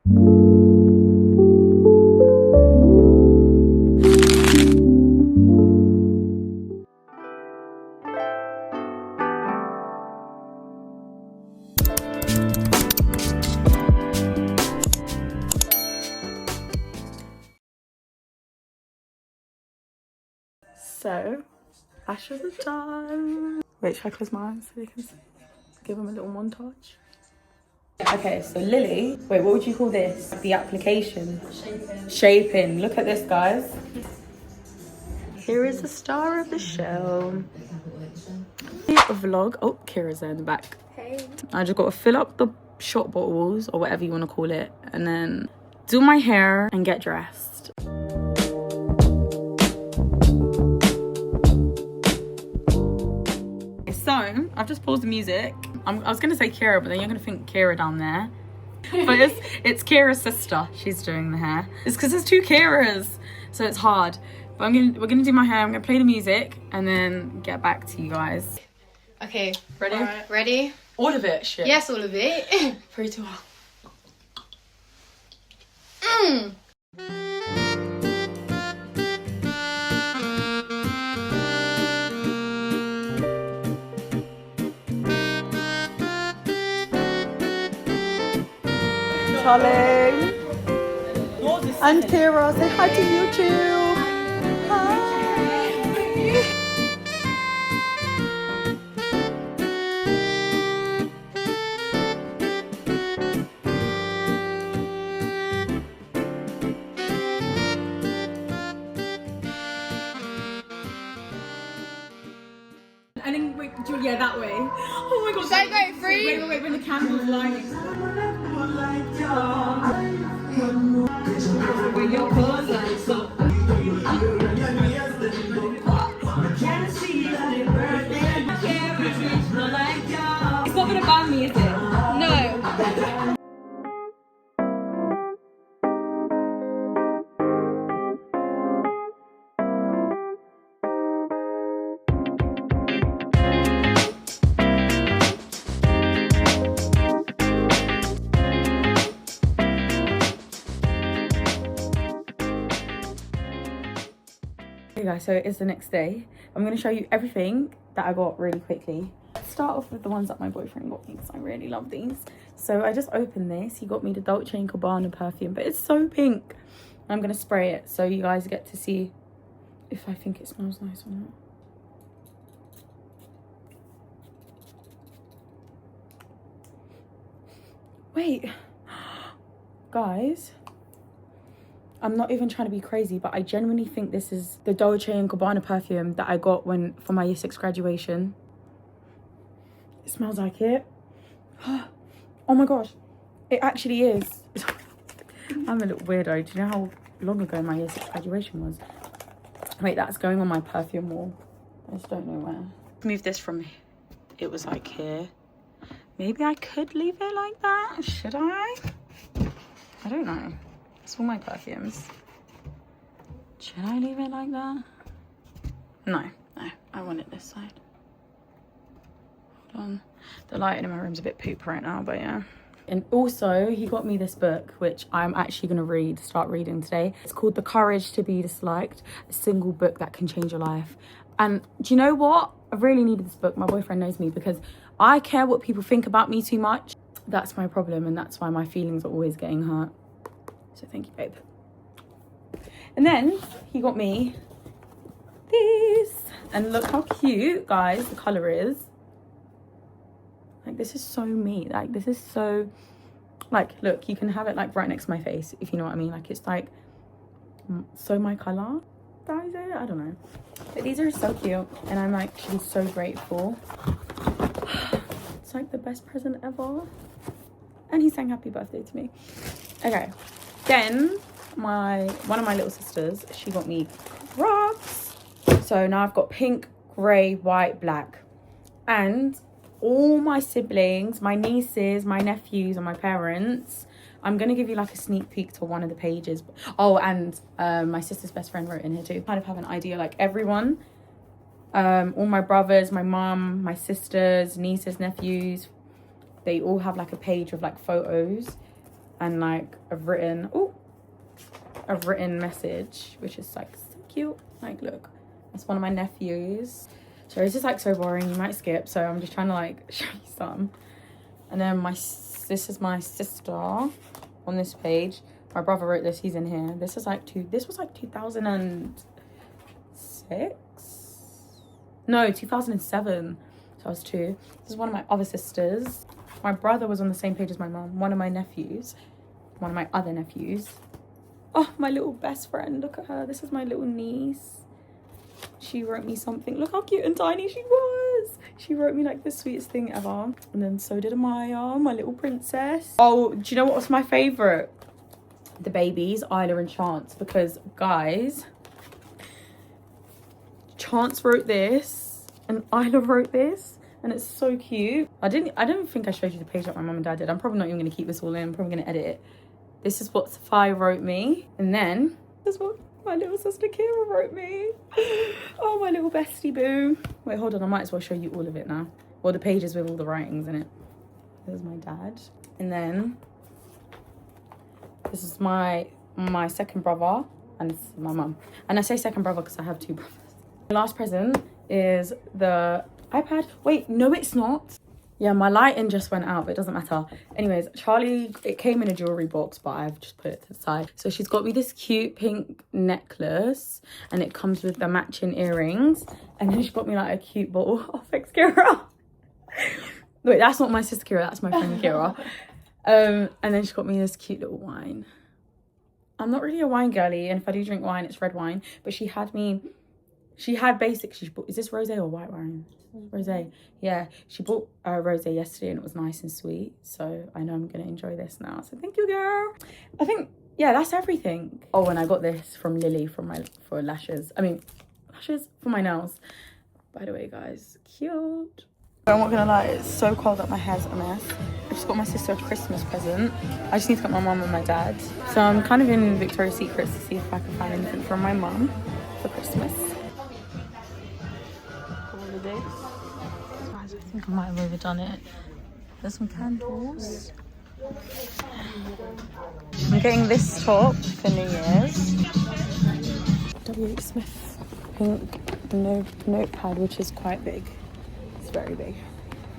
So, lashes are done. Wait, should I close my eyes so they can give them a little montage? Okay, so Lily, wait, what would you call this? The application? Shaping. Look at this, guys. Here is the star of the show. A vlog. Oh, Kira's there in the back. Hey. I just got to fill up the shot bottles or whatever you want to call it, and then do my hair and get dressed. So, I've just paused the music. I was going to say Kira, but then you're going to think Kira down there. But it's Kira's sister. She's doing the hair. It's because there's two Kiras, so it's hard. But we're going to do my hair. I'm going to play the music and then get back to you guys. Okay. Ready? Right. Ready? All of it, shit. Yes, all of it. 3, 2, 1. Charlie and Kira, say hi to YouTube. Hi. And then wait, yeah, that way. Oh my god. Should I go free? Wait, when the candle's lighting. It's not gonna ban me, is it? No. Hey guys, so it's the next day. I'm going to show you everything that I got really quickly. Let's start off with the ones that my boyfriend got me because I really love these. So I just opened this. He got me the Dolce & Gabbana perfume, but it's so pink. I'm going to spray it so you guys get to see if I think it smells nice or not. Wait, guys. I'm not even trying to be crazy, but I genuinely think this is the Dolce & Gabbana perfume that I got for my year 6 graduation. It smells like it. Oh my gosh, it actually is. I'm a little weirdo. Do you know how long ago my year 6 graduation was? Wait, that's going on my perfume wall. I just don't know where. Move this from me. It was like here. Maybe I could leave it like that. Should I? I don't know. It's all my perfumes. Should I leave it like that? No, I want it this side. Hold on. The lighting in my room's a bit poop right now, but yeah. And also, he got me this book, which I'm actually going to start reading today. It's called The Courage to Be Disliked, a single book that can change your life. And do you know what? I really needed this book. My boyfriend knows me because I care what people think about me too much. That's my problem, and that's why my feelings are always getting hurt. So thank you, babe. And then he got me these. And look how cute, guys, the colour is. Like, this is so me. Like, this is so... Like, look, you can have it, like, right next to my face, if you know what I mean. Like, it's, like, so my colour. That is it? I don't know. But these are so cute. And I'm, like, actually so grateful. It's, like, the best present ever. And he sang happy birthday to me. Okay. Then one of my little sisters, she got me Crocs. So now I've got pink, grey, white, black. And all my siblings, my nieces, my nephews and my parents, I'm going to give you like a sneak peek to one of the pages. Oh, and my sister's best friend wrote in here too. Kind of have an idea, like everyone, all my brothers, my mum, my sisters, nieces, nephews, they all have like a page of like photos. and like a written message, which is like so cute. Like, look, that's one of my nephews. So it's just like so boring, you might skip, so I'm just trying to like show you some. And then this is my sister on this page. My brother wrote this, he's in here. This was like 2006? No, 2007. So I was 2. This is one of my other sisters. My brother was on the same page as my mum. One of my nephews. One of my other nephews. Oh, my little best friend. Look at her. This is my little niece. She wrote me something. Look how cute and tiny she was. She wrote me like the sweetest thing ever. And then so did Amaya, my little princess. Oh, do you know what was my favourite? The babies, Isla and Chance. Because, guys, Chance wrote this and Isla wrote this. And it's so cute. I don't think I showed you the page that my mum and dad did. I'm probably not even going to keep this all in. I'm probably going to edit it. This is what Sophia wrote me. And then this is what my little sister Kira wrote me. Oh, my little bestie boo. Wait, hold on. I might as well show you all of it now. Well, the pages with all the writings in it. This is my dad. And then this is my second brother. And this is my mum. And I say second brother because I have 2 brothers. The last present is the iPad. Wait, no, it's not. Yeah, my lighting just went out, but it doesn't matter. Anyways, Charlie, it came in a jewelry box, but I've just put it to the side. So she's got me this cute pink necklace, and it comes with the matching earrings. And then she got me like a cute bottle. Oh, thanks, Kira. Wait, that's not my sister Kira, that's my friend Kira. And then she got me this cute little wine. I'm not really a wine girly, and if I do drink wine, it's red wine. But she had basic, is this rosé or white wine? Rosé. Yeah, she bought rosé yesterday and it was nice and sweet. So I know I'm going to enjoy this now. So thank you, girl. I think, yeah, that's everything. Oh, and I got this from Lily for lashes. Lashes for my nails. By the way, guys, cute. I'm not gonna lie, it's so cold that my hair's a mess. I just got my sister a Christmas present. I just need to get my mum and my dad. So I'm kind of in Victoria's Secrets to see if I can find anything from my mum for Christmas. I think I might have overdone it. There's some candles. I'm getting this top for New Year's. W.H. Smith pink notepad, which is quite big. It's very big.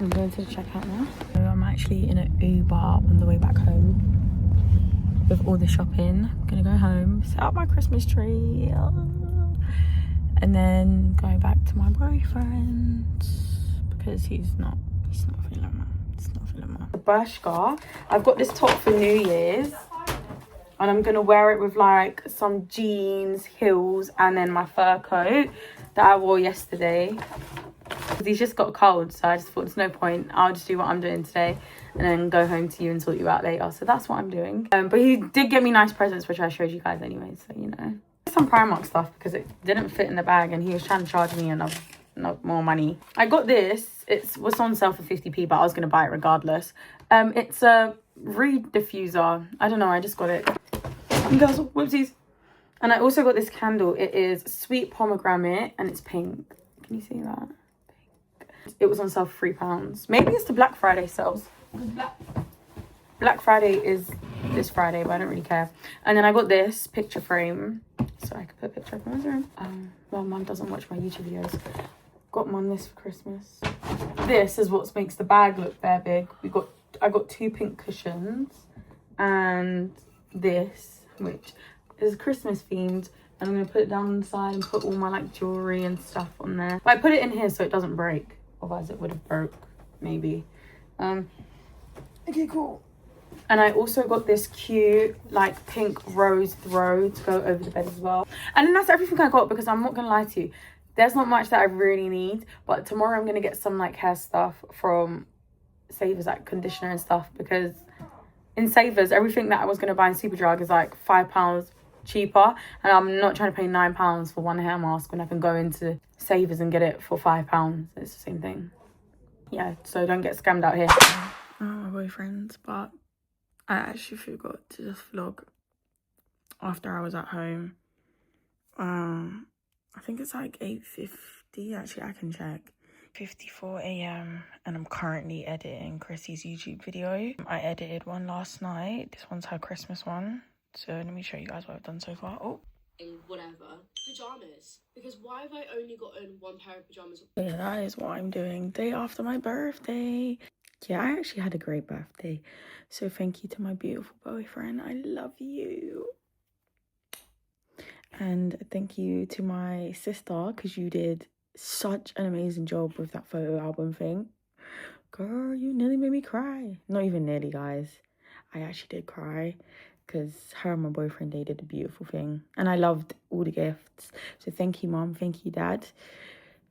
I'm going to the checkout now. So I'm actually in an Uber on the way back home with all the shopping. I'm gonna go home, set up my Christmas tree, and then go back to my boyfriend because he's not feeling well. Bershka, I've got this top for New Year's and I'm gonna wear it with like some jeans, heels, and then my fur coat that I wore yesterday. He's just got a cold, so I just thought there's no point. I'll just do what I'm doing today and then go home to you and sort you out later. So that's what I'm doing. But he did get me nice presents, which I showed you guys anyway, so you know. Some Primark stuff because it didn't fit in the bag and he was trying to charge me enough more money. I got this. It was on sale for 50p, but I was going to buy it regardless. It's a reed diffuser. I don't know, I just got it. And guys, whoopsies. And I also got this candle. It is sweet pomegranate and it's pink. Can you see that? It was on sale for £3. Maybe it's the Black Friday sales. Black Friday is this Friday, but I don't really care. And then I got this picture frame, so I could put a picture of my room. Well, Mum doesn't watch my YouTube videos. Got Mum this for Christmas. This is what makes the bag look very big. I got 2 pink cushions and this, which is Christmas themed. And I'm gonna put it down on the side and put all my like jewelry and stuff on there. But I put it in here so it doesn't break. Otherwise it would have broke, maybe. Okay, cool. And I also got this cute like pink rose throw to go over the bed as well. And then that's everything I got because I'm not gonna lie to you, there's not much that I really need. But tomorrow I'm gonna get some like hair stuff from Savers, like conditioner and stuff, because in Savers everything that I was gonna buy in Superdrug is like £5 cheaper, and I'm not trying to pay £9 for one hair mask when I can go into Savers and get it for £5. It's the same thing. Yeah, so don't get scammed out here. Oh, my boyfriend, but I actually forgot to just vlog after I was at home. I think it's like 8:50. Actually, I can check. 5:54 a.m. and I'm currently editing Chrissy's YouTube video. I edited one last night. This one's her Christmas one. So let me show you guys what I've done so far. Oh. Whatever. Pajamas. Because why have I only gotten one pair of pajamas? Yeah, that is what I'm doing. Day after my birthday. Yeah, I actually had a great birthday. So thank you to my beautiful boyfriend. I love you. And thank you to my sister, because you did such an amazing job with that photo album thing. Girl, you nearly made me cry. Not even nearly, guys. I actually did cry, because her and my boyfriend, they did a beautiful thing. And I loved all the gifts. So thank you, Mom. Thank you, Dad.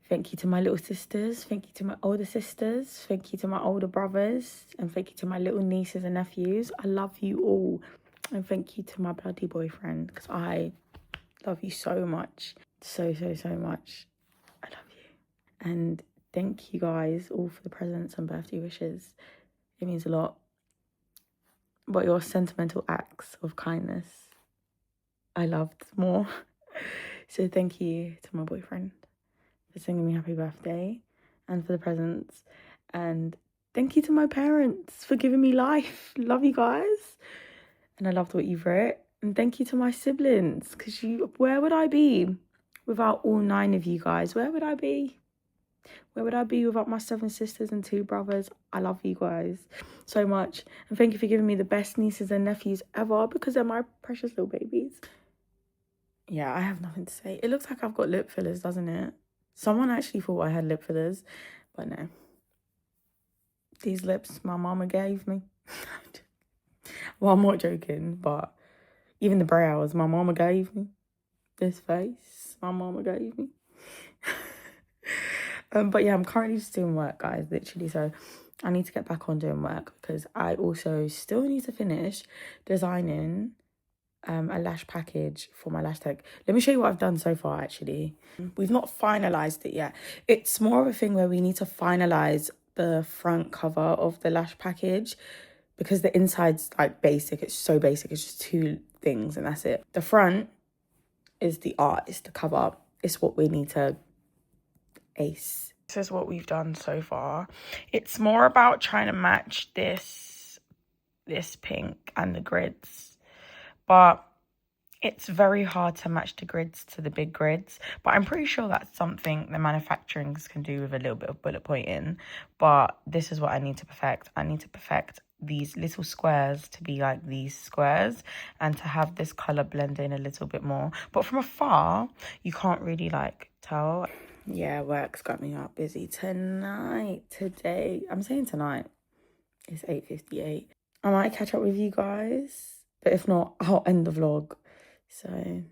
Thank you to my little sisters. Thank you to my older sisters. Thank you to my older brothers. And thank you to my little nieces and nephews. I love you all. And thank you to my bloody boyfriend, because I love you so much. So much. I love you. And thank you guys all for the presents and birthday wishes. It means a lot. But your sentimental acts of kindness, I loved more. So thank you to my boyfriend for singing me happy birthday and for the presents. And thank you to my parents for giving me life. Love you guys. And I loved what you've wrote. And thank you to my siblings, because where would I be without all 9 of you guys? Where would I be? Where would I be without my 7 sisters and 2 brothers? I love you guys so much. And thank you for giving me the best nieces and nephews ever, because they're my precious little babies. Yeah, I have nothing to say. It looks like I've got lip fillers, doesn't it? Someone actually thought I had lip fillers, but no. These lips my mama gave me. Well, I'm not joking, but even the brows my mama gave me. This face my mama gave me. But yeah, I'm currently just doing work, guys, literally. So I need to get back on doing work, because I also still need to finish designing a lash package for my lash tech. Let me show you what I've done so far, actually. We've not finalized it yet. It's more of a thing where we need to finalize the front cover of the lash package, because the inside's like basic. It's so basic. It's just 2 things and that's it. The front is the art, it's the cover. It's what we need to ace. This is what we've done so far. It's more about trying to match this pink and the grids, but it's very hard to match the grids to the big grids. But I'm pretty sure that's something the manufacturings can do with a little bit of bullet pointing. But this is what I need to perfect. I need to perfect these little squares to be like these squares, and to have this color blend in a little bit more. But from afar, you can't really like tell. Yeah, work's got me up busy today. I'm saying tonight. It's 8:58. I might catch up with you guys, but if not, I'll end the vlog. So